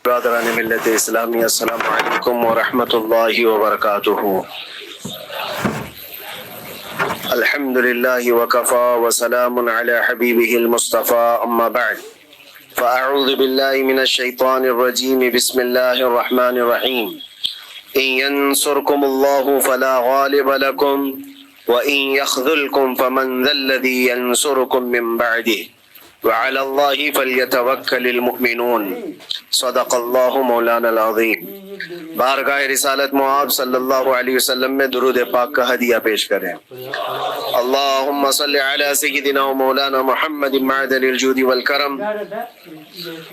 برادران ملت اسلامی، السلام علیکم ورحمۃ اللہ وبرکاتہ۔ الحمد للہ وکفی وسلام علی حبیبہ المصطفی، اما بعد فاعوذ باللہ من الشیطان الرجیم، بسم اللہ الرحمن الرحیم۔ ان ینصرکم اللہ فلا غالب لکم وان یخذلکم فمن ذا الذی ینصرکم من بعدہ وعلی اللہ فلیتوکل المؤمنون۔ صدق اللہ مولانا العظیم۔ بارگاہ رسالت معاب صلی اللہ علیہ وسلم میں درود پاک کا ہدیہ پیش کریں۔ اللہم صلی علی سیدنا و مولانا محمد معدن الجود والکرم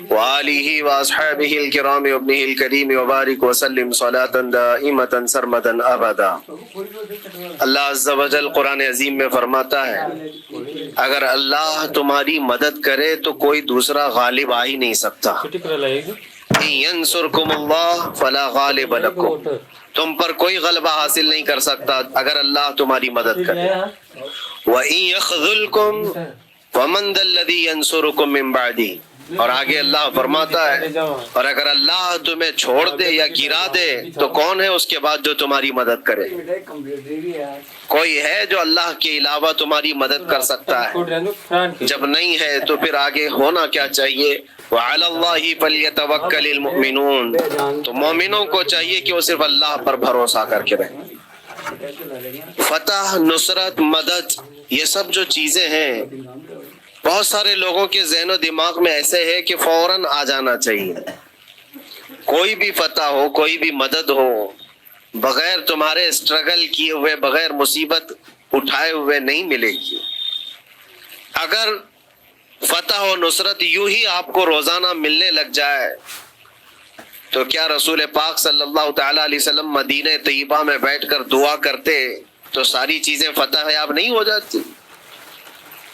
وآلہ واصحابہ الکرام وابنہ الکریم وبارک وسلم صلاة دائمة سرمدا ابدا۔ اللہ عز و جل قرآن عظیم میں فرماتا ہے، اگر اللہ تمہاری مدد کرے تو کوئی دوسرا غالب آ ہی نہیں سکتا۔ ینصرکم اللہ فلا غالب لکم، تم پر کوئی غلبہ حاصل نہیں کر سکتا اگر اللہ تمہاری مدد کرے۔ وَإِن يَخْذُلْكُمْ فَمَنْ ذَا الَّذِي يَنْصُرُكُمْ مِنْ بَعْدِهِ، اور آگے اللہ فرماتا ہے، اور اگر اللہ تمہیں چھوڑ دے یا گرا دے تو کون ہے اس کے بعد جو تمہاری مدد کرے؟ کوئی ہے جو اللہ کے علاوہ تمہاری مدد کر سکتا ہے؟ جب نہیں ہے تو پھر آگے ہونا کیا چاہیے؟ وَعَلَى اللَّهِ فَلْيَتَوَكَّلِ الْمُؤْمِنُونَ، تو مومنوں کو چاہیے کہ وہ صرف اللہ پر بھروسہ کر کے رہیں۔ فتح، نصرت، مدد، یہ سب جو چیزیں ہیں بہت سارے لوگوں کے ذہن و دماغ میں ایسے ہے کہ فوراً آ جانا چاہیے۔ کوئی بھی فتح ہو، کوئی بھی مدد ہو، بغیر تمہارے اسٹرگل کیے ہوئے، بغیر مصیبت اٹھائے ہوئے نہیں ملے گی۔ اگر فتح و نصرت یوں ہی آپ کو روزانہ ملنے لگ جائے تو کیا رسول پاک صلی اللہ تعالیٰ علیہ وسلم مدینہ طیبہ میں بیٹھ کر دعا کرتے تو ساری چیزیں فتح یاب نہیں ہو جاتی؟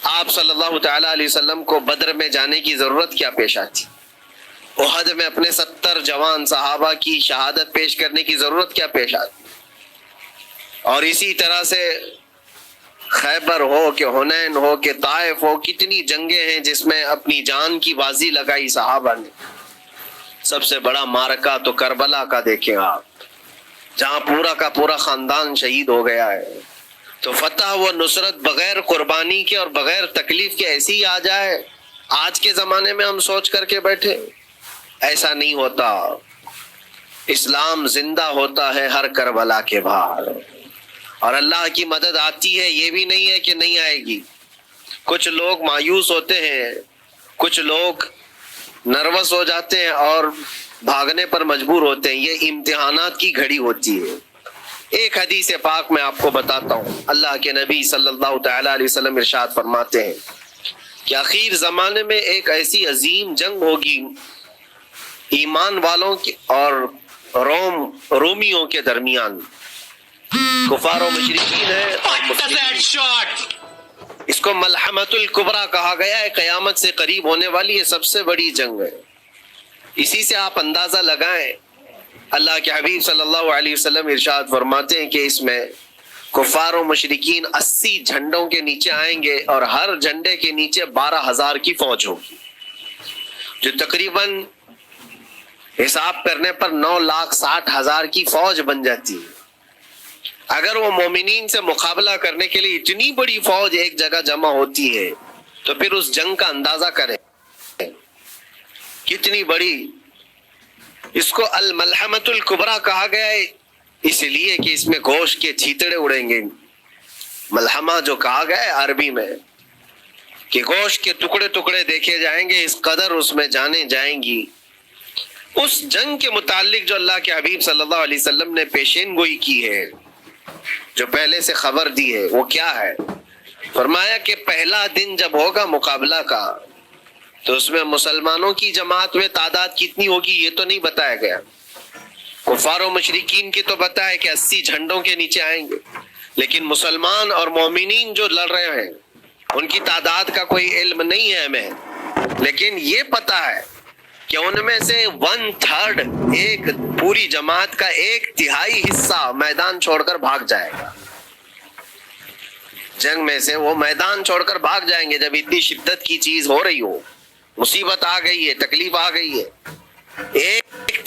آپ صلی اللہ تعالیٰ علیہ وسلم کو بدر میں جانے کی ضرورت کیا پیش آتی؟ احد میں اپنے 70 جوان صحابہ کی شہادت پیش کرنے کی ضرورت کیا پیش آتی؟ اور اسی طرح سے خیبر ہو کہ حنین ہو کہ طائف ہو، کتنی جنگیں ہیں جس میں اپنی جان کی بازی لگائی صحابہ نے۔ سب سے بڑا معرکہ تو کربلا کا دیکھیں آپ، جہاں پورا کا پورا خاندان شہید ہو گیا ہے۔ تو فتح و نصرت بغیر قربانی کے اور بغیر تکلیف کے ایسی ہی آ جائے، آج کے زمانے میں ہم سوچ کر کے بیٹھے، ایسا نہیں ہوتا۔ اسلام زندہ ہوتا ہے ہر کربلا کے بعد، اور اللہ کی مدد آتی ہے، یہ بھی نہیں ہے کہ نہیں آئے گی۔ کچھ لوگ مایوس ہوتے ہیں، کچھ لوگ نروس ہو جاتے ہیں اور بھاگنے پر مجبور ہوتے ہیں، یہ امتحانات کی گھڑی ہوتی ہے۔ ایک حدیث پاک میں آپ کو بتاتا ہوں، اللہ کے نبی صلی اللہ تعالیٰ علیہ وسلم ارشاد فرماتے ہیں کہ آخر زمانے میں ایک ایسی عظیم جنگ ہوگی ایمان والوں کی اور رومیوں کے درمیان۔ کفار و مشرکین ہے اور مسلمین۔ اس کو ملحمۃ الکبریٰ کہا گیا ہے، قیامت سے قریب ہونے والی یہ سب سے بڑی جنگ ہے۔ اسی سے آپ اندازہ لگائیں، اللہ کے حبیب صلی اللہ علیہ وسلم ارشاد فرماتے ہیں کہ اس میں کفار و مشرکین 80 جھنڈوں کے نیچے آئیں گے، اور ہر جھنڈے کے نیچے 12,000 کی فوج ہوگی، جو تقریباً حساب کرنے پر 9,60,000 کی فوج بن جاتی ہے۔ اگر وہ مومنین سے مقابلہ کرنے کے لیے اتنی بڑی فوج ایک جگہ جمع ہوتی ہے تو پھر اس جنگ کا اندازہ کریں کتنی بڑی۔ اس کو الملحمۃ الکبریٰ کہا گیا ہے اس لیے کہ اس میں گوشت کے چھیتڑے اڑیں گے۔ ملحمہ جو کہا گیا ہے عربی میں کہ گوشت کے ٹکڑے ٹکڑے دیکھے جائیں گے، اس قدر اس میں جانیں جائیں گی۔ اس جنگ کے متعلق جو اللہ کے حبیب صلی اللہ علیہ وسلم نے پیشین گوئی کی ہے، جو پہلے سے خبر دی ہے، وہ کیا ہے؟ فرمایا کہ پہلا دن جب ہوگا مقابلہ کا تو اس میں مسلمانوں کی جماعت میں تعداد کتنی ہوگی یہ تو نہیں بتایا گیا، کفار و مشرکین کی تو بتایا کہ 80 جھنڈوں کے نیچے آئیں گے، لیکن مسلمان اور مومنین جو لڑ رہے ہیں ان کی تعداد کا کوئی علم نہیں ہے ہمیں، لیکن یہ پتا ہے کہ ان میں سے 1/3 ایک پوری جماعت کا 1/3 حصہ میدان چھوڑ کر بھاگ جائے گا۔ جنگ میں سے وہ میدان چھوڑ کر بھاگ جائیں گے جب اتنی شدت کی چیز ہو رہی ہو، مصیبت آ گئی ہے، تکلیف آ گئی ہے۔ ایک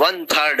1/3,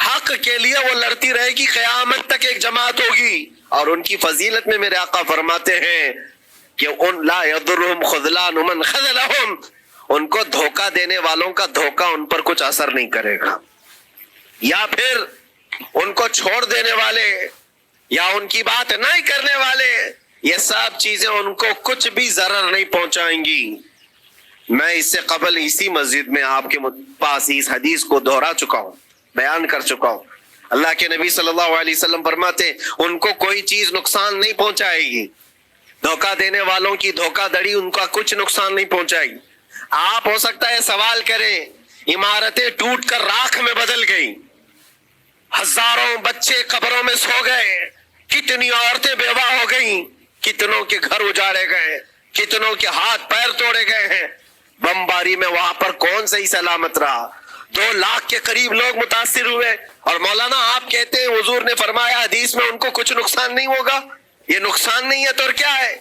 حق کے لیے وہ لڑتی رہے گی، قیامت تک ایک جماعت ہوگی. اور ان کی فضیلت میں میرے آقا فرماتے ہیں کہ ان لا یضرهم خذلان من خذلهم، ان کو دھوکہ دینے والوں کا دھوکہ ان پر کچھ اثر نہیں کرے گا، یا پھر ان کو چھوڑ دینے والے یا ان کی بات نہیں کرنے والے، یہ سب چیزیں ان کو کچھ بھی ضرر نہیں پہنچائیں گی. میں اس سے قبل اسی مسجد میں آپ کے پاس اس حدیث کو دہرا چکا ہوں، بیان کر چکا ہوں. اللہ کے نبی صلی اللہ علیہ وسلم فرماتے ان کو کوئی چیز نقصان نہیں پہنچائے گی، دھوکہ دینے والوں کی دھوکہ دڑی ان کا کچھ نقصان نہیں پہنچائے گی. آپ ہو سکتا ہے سوال کریں، عمارتیں ٹوٹ کر راکھ میں بدل گئی، ہزاروں بچے قبروں میں سو گئے، کتنی عورتیں بیوہ ہو گئیں، کتنوں کے گھر اجاڑے گئے، کتنوں کے ہاتھ پیر توڑے گئے ہیں، بمباری میں وہاں پر کون صحیح سلامت رہا؟ 2 لاکھ کے قریب لوگ متاثر ہوئے، اور مولانا آپ کہتے ہیں حضور نے فرمایا حدیث میں ان کو کچھ نقصان نہیں ہوگا. یہ نقصان نہیں ہے تو اور کیا ہے؟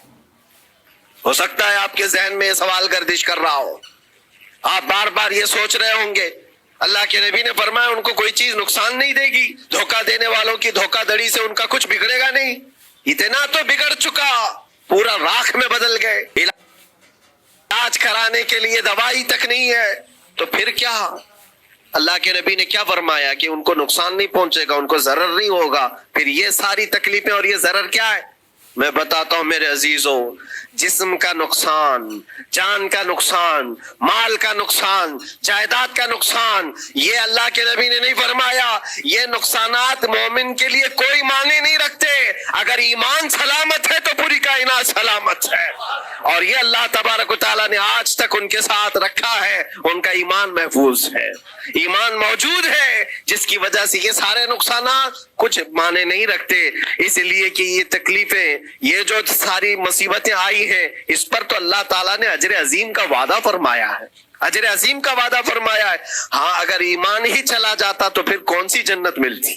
ہو سکتا ہے آپ کے ذہن میں یہ سوال گردش کر رہا ہو، آپ بار بار یہ سوچ رہے ہوں گے اللہ کے نبی نے فرمایا ان کو کوئی چیز نقصان نہیں دے گی، دھوکہ دینے والوں کی دھوکہ دڑی سے ان کا کچھ بگڑے گا نہیں. اتنا تو بگڑ چکا، پورا راکھ میں بدل گئے، علاج کرانے کے لیے دوائی تک نہیں ہے، تو پھر کیا؟ اللہ کے نبی نے کیا فرمایا کہ ان کو نقصان نہیں پہنچے گا، ان کو ضرر نہیں ہوگا. پھر یہ ساری تکلیفیں اور یہ ضرر کیا ہے؟ میں بتاتا ہوں میرے عزیزوں، جسم کا نقصان، جان کا نقصان، مال کا نقصان، جائیداد کا نقصان، یہ اللہ کے نبی نے نہیں فرمایا. یہ نقصانات مومن کے لیے کوئی معنی نہیں رکھتے. اگر ایمان سلامت ہے تو پوری کائنات سلامت ہے، اور یہ اللہ تبارک و تعالیٰ نے آج تک ان کے ساتھ رکھا ہے. ان کا ایمان محفوظ ہے، ایمان موجود ہے، جس کی وجہ سے یہ سارے نقصانات کچھ معنی نہیں رکھتے. اس لیے کہ یہ تکلیفیں، یہ جو ساری مصیبتیں آئی ہیں، اس پر تو اللہ تعالیٰ نے اجر عظیم کا وعدہ فرمایا ہے، اجر عظیم کا وعدہ فرمایا ہے. ہاں اگر ایمان ہی چلا جاتا تو پھر کون سی جنت ملتی،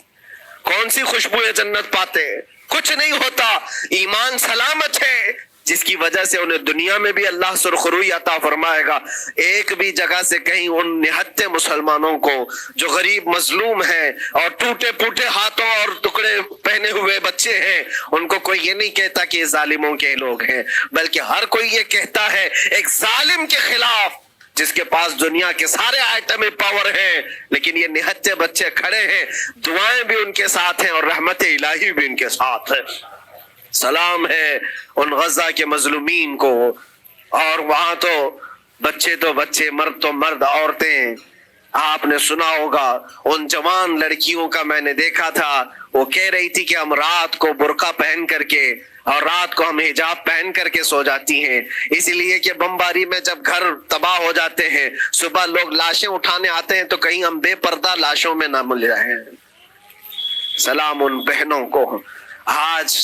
کون سی خوشبو جنت پاتے؟ کچھ نہیں ہوتا. ایمان سلامت ہے، جس کی وجہ سے انہیں دنیا میں بھی اللہ سرخروئی عطا فرمائے گا. ایک بھی جگہ سے کہیں ان نہتے مسلمانوں کو جو غریب مظلوم ہیں اور ٹوٹے پھوٹے ہاتھوں اور ٹکڑے پہنے ہوئے بچے ہیں، ان کو کوئی یہ نہیں کہتا کہ یہ ظالموں کے لوگ ہیں، بلکہ ہر کوئی یہ کہتا ہے ایک ظالم کے خلاف جس کے پاس دنیا کے سارے آئٹم پاور ہیں، لیکن یہ نہتے بچے کھڑے ہیں، دعائیں بھی ان کے ساتھ ہیں اور رحمت الہی بھی ان کے ساتھ ہے. سلام ہے ان غزہ کے مظلومین کو. اور وہاں تو بچے، مرد تو مرد، عورتیں. آپ نے سنا ہوگا ان جوان لڑکیوں کا، میں نے دیکھا تھا، وہ کہہ رہی تھی کہ ہم رات کو برقع پہن کر کے اور رات کو ہم حجاب پہن کر کے سو جاتی ہیں، اس لیے کہ بمباری میں جب گھر تباہ ہو جاتے ہیں، صبح لوگ لاشیں اٹھانے آتے ہیں تو کہیں ہم بے پردہ لاشوں میں نہ مل جائیں. سلام ان بہنوں کو. آج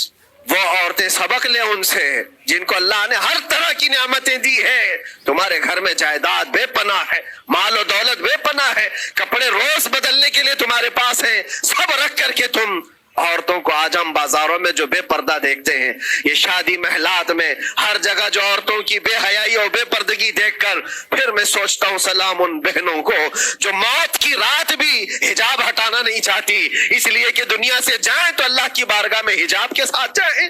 وہ عورتیں سبق لیں ان سے جن کو اللہ نے ہر طرح کی نعمتیں دی ہے. تمہارے گھر میں جائیداد بے پناہ ہے، مال و دولت بے پناہ ہے، کپڑے روز بدلنے کے لیے تمہارے پاس ہیں، سب رکھ کر کے تم عورتوں کو آج ہم بازاروں میں جو بے پردہ دیکھتے ہیں، یہ شادی محلات میں ہر جگہ جو عورتوں کی بے حیائی اور بے پردگی دیکھ کر پھر میں سوچتا ہوں سلام ان بہنوں کو جو موت کی رات بھی حجاب ہٹانا نہیں چاہتی، اس لیے کہ دنیا سے جائیں تو اللہ کی بارگاہ میں حجاب کے ساتھ جائیں.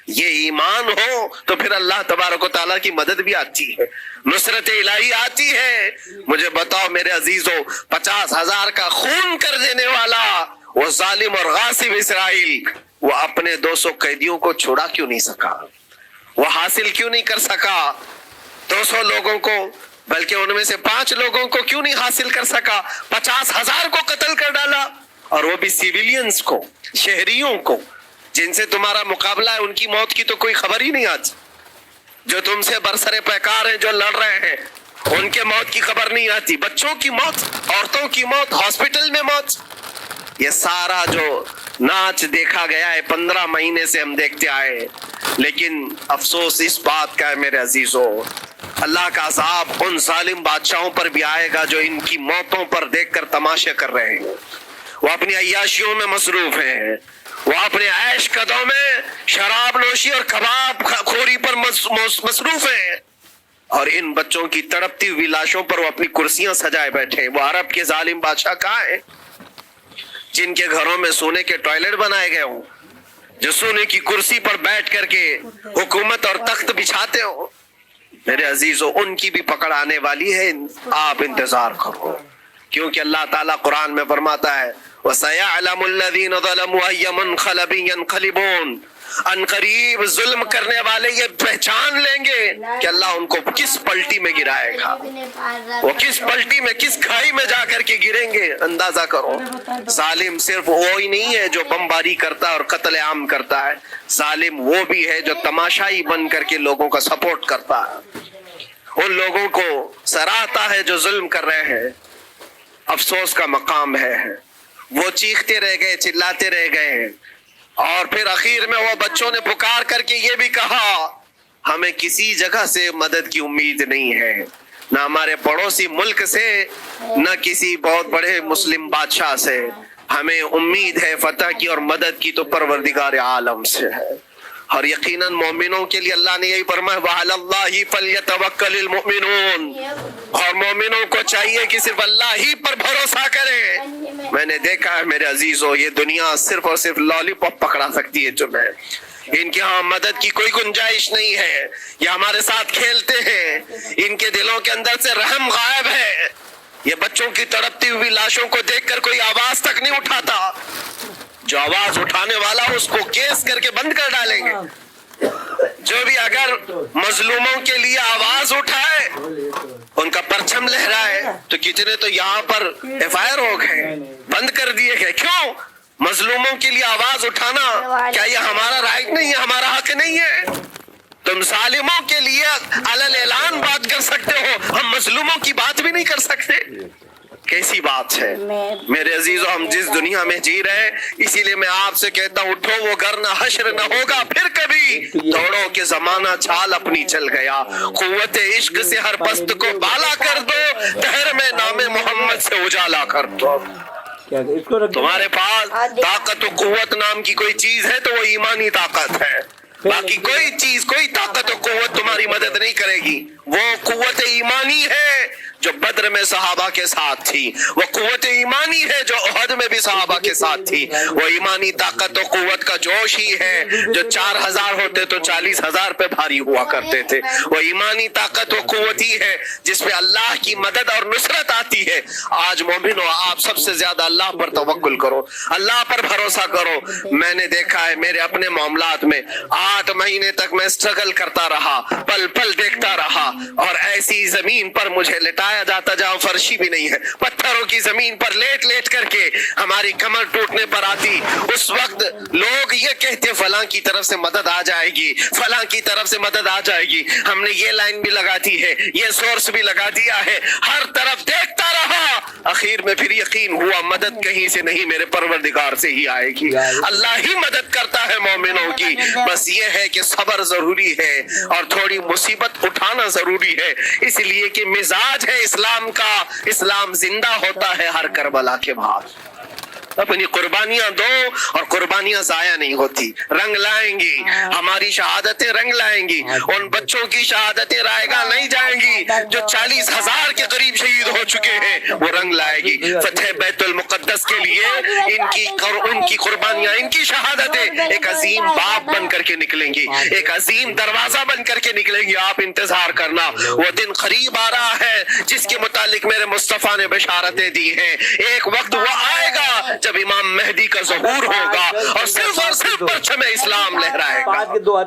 یہ ایمان ہو تو پھر اللہ تبارک و تعالیٰ کی مدد بھی آتی ہے، نصرت الہی آتی ہے. مجھے بتاؤ میرے عزیزوں، 50,000 کا خون کر دینے والا وہ ظالم اور غاصب اسرائیل، وہ اپنے 200 قیدیوں کو چھوڑا کیوں نہیں سکا؟ وہ حاصل کیوں نہیں کر سکا 200 لوگوں کو؟ بلکہ ان میں سے 5 لوگوں کو کیوں نہیں حاصل کر سکا؟ 50,000 کو قتل کر ڈالا، اور وہ بھی سیویلینز کو، شہریوں کو جن سے تمہارا مقابلہ ہے، ان کی موت کی تو کوئی خبر ہی نہیں آتی. جو تم سے برسر پیکار ہیں، جو لڑ رہے ہیں، ان کے موت کی خبر نہیں آتی. بچوں کی موت، عورتوں کی موت، ہاسپٹل میں موت، یہ سارا جو ناچ دیکھا گیا ہے 15 مہینے سے ہم دیکھتے آئے. لیکن افسوس اس بات کا ہے میرے عزیزوں، اللہ کا عذاب ان ظالم بادشاہوں پر بھی آئے گا جو ان کی موتوں پر دیکھ کر تماشے کر رہے ہیں. وہ اپنی عیاشیوں میں مصروف ہیں، وہ اپنے عیش قدوں میں شراب نوشی اور کباب خوری پر مصروف ہیں، اور ان بچوں کی تڑپتی ہوئی لاشوں پر وہ اپنی کرسیاں سجائے بیٹھے. وہ عرب کے ظالم بادشاہ کہاں ہیں؟ جن کے گھروں میں سونے کے ٹوائلٹ بنائے گئے ہوں، جو سونے کی کرسی پر بیٹھ کر کے حکومت اور تخت بچھاتے ہوں، میرے عزیزو ان کی بھی پکڑ آنے والی ہے، آپ انتظار کرو، کیونکہ اللہ تعالیٰ قرآن میں فرماتا ہے وَسَيَعْلَمُ الَّذِينَ ظَلَمُوا أَيَّ مُنْقَلَبٍ يَنْقَلِبُونَ، ان قریب ظلم کرنے والے یہ پہچان لیں گے کہ اللہ ان کو کس پلٹی میں گرائے گا، وہ کس پلٹی میں، کس کھائی میں جا کر کے گریں گے۔ اندازہ کرو، ظالم صرف وہی نہیں ہے جو بمباری کرتا ہے اور قتل عام کرتا ہے، ظالم وہ بھی ہے جو تماشائی بن کر کے لوگوں کا سپورٹ کرتا ہے، ان لوگوں کو سراہتا ہے جو ظلم کر رہے ہیں۔ افسوس کا مقام ہے، وہ چیختے رہ گئے، چلاتے رہ گئے، اور پھر اخیر میں وہ بچوں نے پکار کر کے یہ بھی کہا ہمیں کسی جگہ سے مدد کی امید نہیں ہے، نہ ہمارے پڑوسی ملک سے، نہ کسی بہت بڑے مسلم بادشاہ سے، ہمیں امید ہے فتح کی اور مدد کی تو پروردگار عالم سے ہے۔ اور یقیناً مومنوں کے لیے اللہ نے یہی فرمایا وَعَلَى اللَّهِ فَلْيَتَوَكَّلِ الْمُؤْمِنُونَ، اور مومنوں کو چاہیے کہ صرف اللہ ہی پر بھروسہ کریں۔ میں نے دیکھا ہے میرے عزیزو، یہ دنیا صرف اور صرف لالی پاپ پکڑا سکتی ہے تمہیں، ان کے ہاں مدد کی کوئی گنجائش نہیں ہے، یہ ہمارے ساتھ کھیلتے ہیں، ان کے دلوں کے اندر سے رحم غائب ہے، یہ بچوں کی تڑپتی ہوئی لاشوں کو دیکھ کر کوئی آواز تک نہیں اٹھاتا، جو آواز اٹھانے والا اس کو کیس کر کے بند کر ڈالیں گے، جو بھی اگر مظلوموں کے لیے آواز اٹھائے، ان کا پرچم لہرائے، تو کتنے تو یہاں پر FIR ہو گئے، بند کر دیے گئے۔ کیوں؟ مظلوموں کے لیے آواز اٹھانا کیا یہ ہمارا رائٹ نہیں ہے، ہمارا حق نہیں ہے؟ تم ظالموں کے لیے علل اعلان بات کر سکتے ہو، ہم مظلوموں کی بات بھی نہیں کر سکتے، کیسی بات ہے؟ میرے عزیزو، ہم جس دنیا میں جی رہے ہیں، اسی لیے میں آپ سے کہتا ہوں اٹھو وہ گھر نہ حشر نہ ہوگا پھر کبھی، دوڑو کہ زمانہ چال اپنی چل گیا، قوت عشق سے ہر پست کو بالا کر دو، دہر میں نام محمد سے اجالا کر دو۔ تمہارے پاس طاقت و قوت نام کی کوئی چیز ہے تو وہ ایمانی طاقت ہے، باقی کوئی چیز، کوئی طاقت و قوت تمہاری مدد نہیں کرے گی، وہ قوت ایمانی ہے جو بدر میں صحابہ کے ساتھ تھی، وہ قوت ایمانی ہے جو احد میں بھی صحابہ کے ساتھ تھی، وہ ایمانی طاقت و قوت کا جوش ہی ہے جو 4000 ہوتے تو 40,000 پہ بھاری ہوا کرتے تھے، وہ ایمانی طاقت و قوت ہی ہے جس پہ اللہ کی مدد اور نصرت آتی ہے۔ آج مومنو، آپ سب سے زیادہ اللہ پر توکل کرو، اللہ پر بھروسہ کرو۔ میں نے دیکھا ہے میرے اپنے معاملات میں 8 مہینے تک میں اسٹرگل کرتا رہا، پل پل دیکھتا رہا، اور ایسی زمین پر مجھے لٹایا جاتا جہاں فرشی بھی نہیں ہے، پتھروں کی زمین پر لیٹ لیٹ کر کے ہماری کمر ٹوٹنے پر آتی، اس وقت لوگ یہ کہتے فلاں کی طرف سے مدد آ جائے گی، فلاں کی طرف سے مدد آ جائے گی، ہم نے یہ لائن بھی لگا دی ہے، یہ سورس بھی لگا دیا ہے، ہر طرف دیکھتا رہا، اخیر میں پھر یقین ہوا مدد کہیں سے نہیں، میرے پروردگار سے ہی آئے گی، اللہ ہی مدد کرتا ہے مومنوں کی۔ بس یہ ہے کہ صبر ضروری ہے اور تھوڑی مصیبت اٹھانا ضروری ہے، اس لیے کہ مزاج ہے اسلام کا، اسلام زندہ ہوتا ہے ہر کربلا کے بعد۔ اپنی قربانیاں دو اور قربانیاں ضائع نہیں ہوتی، رنگ لائیں گی، ہماری شہادتیں رنگ لائیں گی، ان بچوں کی شہادتیں رائے گاہ نہیں جائیں گی جو 40,000 کے قریب شہید ہو چکے ہیں، وہ رنگ لائے گی۔ فتح بیت المقدس کے لیے ان کی قربانیاں، ان کی شہادتیں ایک عظیم باب بن کر کے نکلیں گی، ایک عظیم دروازہ بن کر کے نکلیں گی۔ آپ انتظار کرنا، وہ دن قریب آ رہا ہے جس کے متعلق میرے مصطفیٰ نے بشارتیں دی ہیں۔ ایک وقت وہ آئے گا جب امام مہدی کا ظہور ہوگا اور صرف پرچم اسلام لہرائے گا، وہ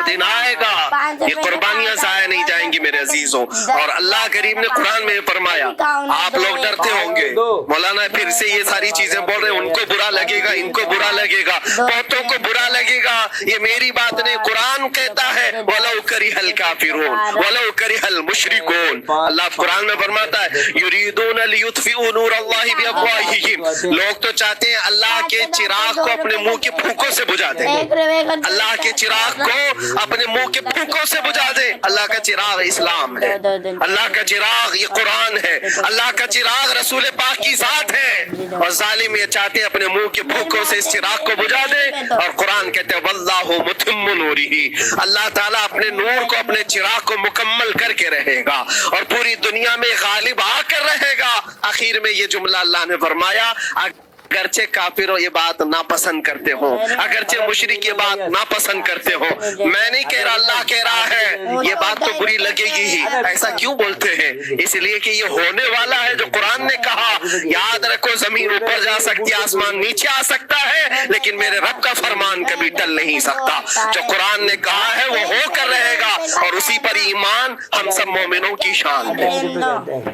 دن آئے گا، یہ قربانیاں ضائع نہیں جائیں گی میرے عزیزوں۔ اور اللہ کریم نے قرآن میں فرمایا، آپ لوگ ڈرتے ہوں گے مولانا پھر سے یہ ساری چیزیں بول رہے ہیں، ان کو برا لگے گا، ان کو برا لگے گا، بہتوں کو برا لگے گا، یہ میری بات نہیں، قرآن کہتا ہے وَلَوْ كَرِهَ الْكَافِرُونَ وَلَوْ كَرِهَ الْمُشْرِكُونَ۔ اللہ قرآن میں فرماتا ہے يُرِيدُونَ لِيُطْفِئُوا نُورَ اللَّهِ بِأَفْوَاهِهِمْ، لوگ تو چاہتے ہیں اللہ کے چراغ کو اپنے منہ کے پھونکوں سے بجھا دیں، اللہ کے چراغ کو اپنے منہ کے پھونکوں سے بجھا دیں۔ اللہ کا چراغ اسلام ہے، اللہ کا چراغ یہ قرآن ہے، اللہ کا چراغ رسول پاک کی ذات ہے، اور ظالم یہ چاہتے ہیں اپنے منہ کے پھونکوں سے اس چراغ کو بجھا دیں، اور قرآن کہتے ہیں واللہ متم نورہ، اللہ تعالیٰ اپنے نور کو، اپنے چراغ کو مکمل کر کے رہے گا اور پوری دنیا میں غالب آ کر رہے گا۔ آخر میں یہ جملہ اللہ نے فرمایا اگرچہ کافروں یہ بات ناپسند کرتے ہو، اگرچہ مشرک یہ بات ناپسند کرتے ہو، میں نہیں کہہ رہا، اللہ کہہ رہا ہے یہ بات تو بری لگے گی ہی۔ ایسا کیوں بولتے ہیں؟ اس لیے کہ یہ ہونے والا ہے جو قرآن نے کہا۔ یاد رکھو، زمین اوپر جا سکتی ہے، آسمان نیچے آ سکتا ہے، لیکن میرے رب کا فرمان کبھی ٹل نہیں سکتا۔ جو قرآن نے کہا ہے وہ ہو کر رہے گا، اور اسی پر ایمان ہم سب مومنوں کی شان ہے،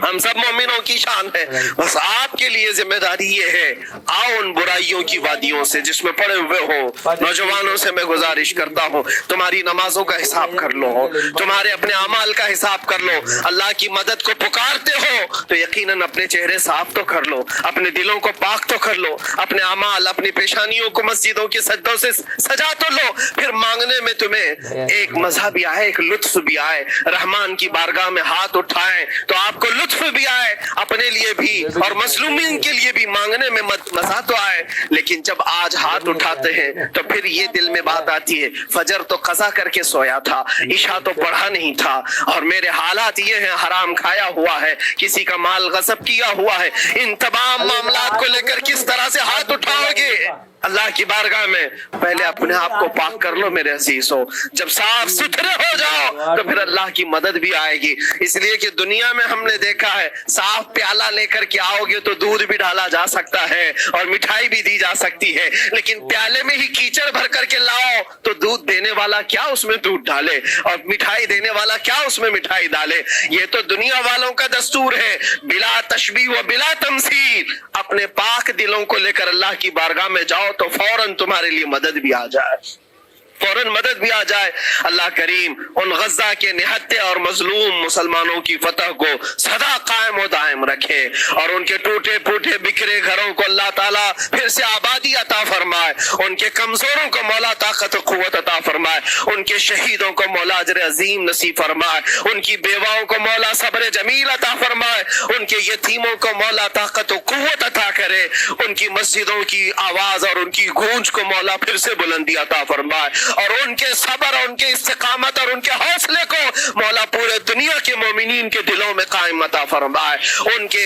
ہم سب مومنوں کی شان ہے۔ بس آپ کے لیے ذمہ داری یہ ہے، آؤ ان برائیوں کی وادیوں سے جس میں پڑے ہوئے ہو، نوجوانوں سے میں گزارش کرتا ہوں تمہاری نمازوں کا حساب کر لو، تمہارے اپنے اعمال کا حساب کر لو۔ اللہ کی مدد کو پکارتے ہو تو یقیناً اپنے چہرے صاف تو کر لو، اپنے دلوں کو پاک تو کر لو، اپنے اعمال، اپنی پیشانیوں کو مسجدوں کے سجدوں سے سجا تو لو۔ پھر مانگنے میں تمہیں ایک مزہ بھی آئے، ایک لطف بھی آئے، رحمان کی بارگاہ میں ہاتھ اٹھائیں تو آپ کو لطف بھی آئے، اپنے لیے بھی اور مظلومین کے لیے بھی مانگنے میں مزہ تو آئے۔ لیکن جب آج ہاتھ اٹھاتے ہیں تو پھر یہ دل میں بات آتی ہے، فجر تو قضا کر کے سویا تھا، عشاء تو پڑھا نہیں تھا، اور میرے حالات یہ ہیں، حرام کھایا ہوا ہے، کسی کا مال غصب کیا ہوا ہے۔ ان تمام معاملات کو لے کر کس طرح سے ہاتھ اٹھاؤ گے اللہ کی بارگاہ میں؟ پہلے اپنے آپ کو پاک کر لو میرے عزیزو۔ جب صاف ستھرے ہو جاؤ تو پھر اللہ کی مدد بھی آئے گی۔ اس لیے کہ دنیا میں ہم نے دیکھا ہے، صاف پیالہ لے کر کے آؤ گے تو دودھ بھی ڈالا جا سکتا ہے اور مٹھائی بھی دی جا سکتی ہے، لیکن پیالے میں ہی کیچڑ بھر کر کے لاؤ تو دودھ دینے والا کیا اس میں دودھ ڈالے، اور مٹھائی دینے والا کیا اس میں مٹھائی ڈالے۔ یہ تو دنیا والوں کا دستور ہے، بلا تشبیہ و بلا تمثیل۔ اپنے پاک دلوں کو لے کر اللہ کی بارگاہ میں جاؤ تو فوراً تمہارے لیے مدد بھی آ جائے، فوراً مدد بھی آ جائے۔ اللہ کریم ان غزہ کے نہتے اور مظلوم مسلمانوں کی فتح کو سدا قائم و دائم رکھے، اور ان کے ٹوٹے پھوٹے بکھرے گھروں کو اللہ تعالیٰ پھر سے آبادی عطا فرمائے، ان کے کمزوروں کو مولا طاقت و قوت عطا فرمائے، ان کے شہیدوں کو مولا اجر عظیم نصیب فرمائے، ان کی بیواؤں کو مولا صبر جمیل عطا فرمائے، ان کے یتیموں کو مولا طاقت و قوت عطا کرے، ان کی مسجدوں کی آواز اور ان کی گونج کو مولا پھر سے بلندی عطا فرمائے، اور ان کے صبر اور ان کے استقامت اور ان کے حوصلے کو مولا پورے دنیا کے مومنین کے دلوں میں قائم عطا فرمائے۔ ان کے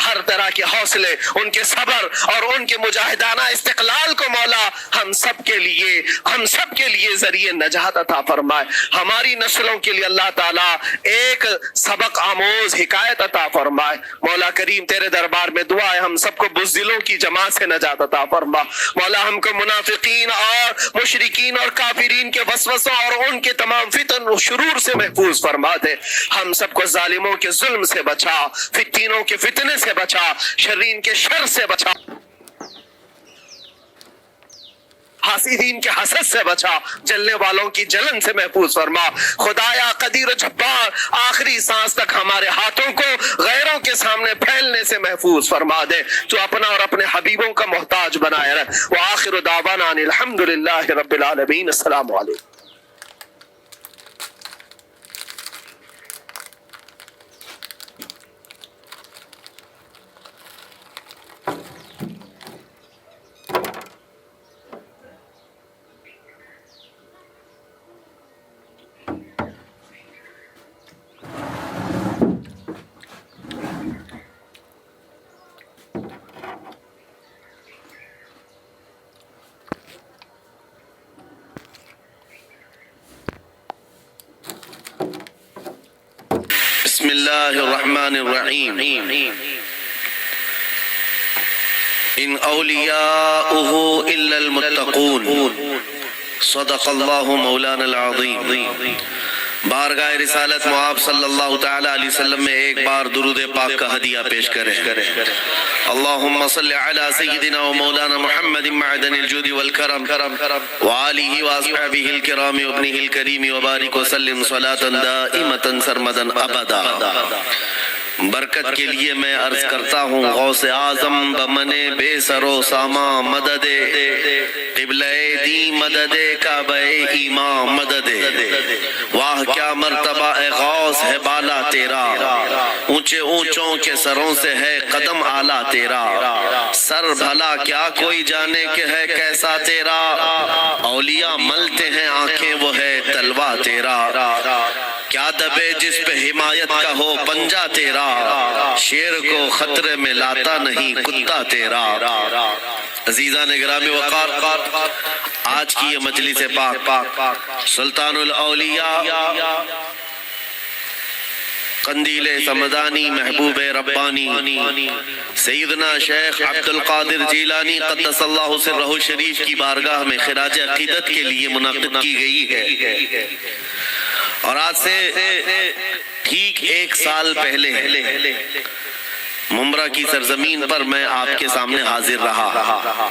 ہر طرح کے حوصلے، ان کے صبر اور ان کے مجاہدانہ استقلال کو مولا ہم سب کے لیے ذریعے نجات عطا فرمائے۔ ہماری نسلوں کے لیے اللہ تعالیٰ ایک سبق آموز حکایت عطا فرمائے۔ مولا کریم تیرے دربار میں دعا ہے، ہم سب کو بزدلوں کی جماعت سے نجات عطا فرما۔ مولا ہم کو منافقین اور مشرکین اور کافرین کے وسوسوں اور ان کے تمام فتن و شرور سے محفوظ فرما دے۔ ہم سب کو ظالموں کے ظلم سے بچا، فتنوں کے فتنے سے بچا، شرین کے شر سے بچا، حاسدین کے حسد سے بچا، جلنے والوں کی جلن سے محفوظ فرما۔ خدایا قدیر و جبار، آخری سانس تک ہمارے ہاتھوں کو غیروں کے سامنے پھیلنے سے محفوظ فرما دے۔ تو اپنا اور اپنے حبیبوں کا محتاج بنائے رکھ۔ وآخر دعوانا ان الحمدللہ رب العالمین۔ السلام علیکم۔ بسم اللہ الرحمن الرحیم۔ ان اولیاؤہ الا المتقون، صدق اللہ مولانا العظیم۔ بارگاہ رسالت معاب صلی اللہ تعالی علیہ وسلم میں ایک بار درود پاک کا ہدیہ پیش کریں۔ اللہم صلی علی سیدنا و مولانا محمد معدن الجود والکرم وآلہ واصحابہ الکرام وابنہ الکریم وبارک وسلم صلاة دائمتا سرمدا ابدا۔ برکت کے لیے میں عرض کرتا ہوں، غوث اعظم بمن بے سر و ساما مدد، قبلہ دی مدد، کعبہ ایمان مدد۔ واہ کیا مرتبہ اے غوث ہے بالا تیرا، اونچے اونچوں کے سروں سے ہے قدم اعلیٰ تیرا۔ سر بھلا کیا کوئی جانے کہ ہے کیسا تیرا، اولیاء ملتے ہیں آنکھیں وہ ہے تلوہ تیرا۔ کیا دبے جس پہ حمایت کا ہو پنجہ تیرا، شیر کو خطرے میں لاتا نہیں کتا تیرا۔ عزیزان گرامی وقار، آج کی یہ مجلس پاک سلطان الاولیاء قندیل سمدانی محبوب ربانی سیدنا شیخ عبد القادر جیلانی قدس اللہ سرہ الشریف کی بارگاہ میں خراج عقیدت کے لیے منعقد کی گئی ہے، اور آج سے ٹھیک 1 سال پہلے ممبرا کی سرزمین پر میں آپ کے سامنے حاضر رہا۔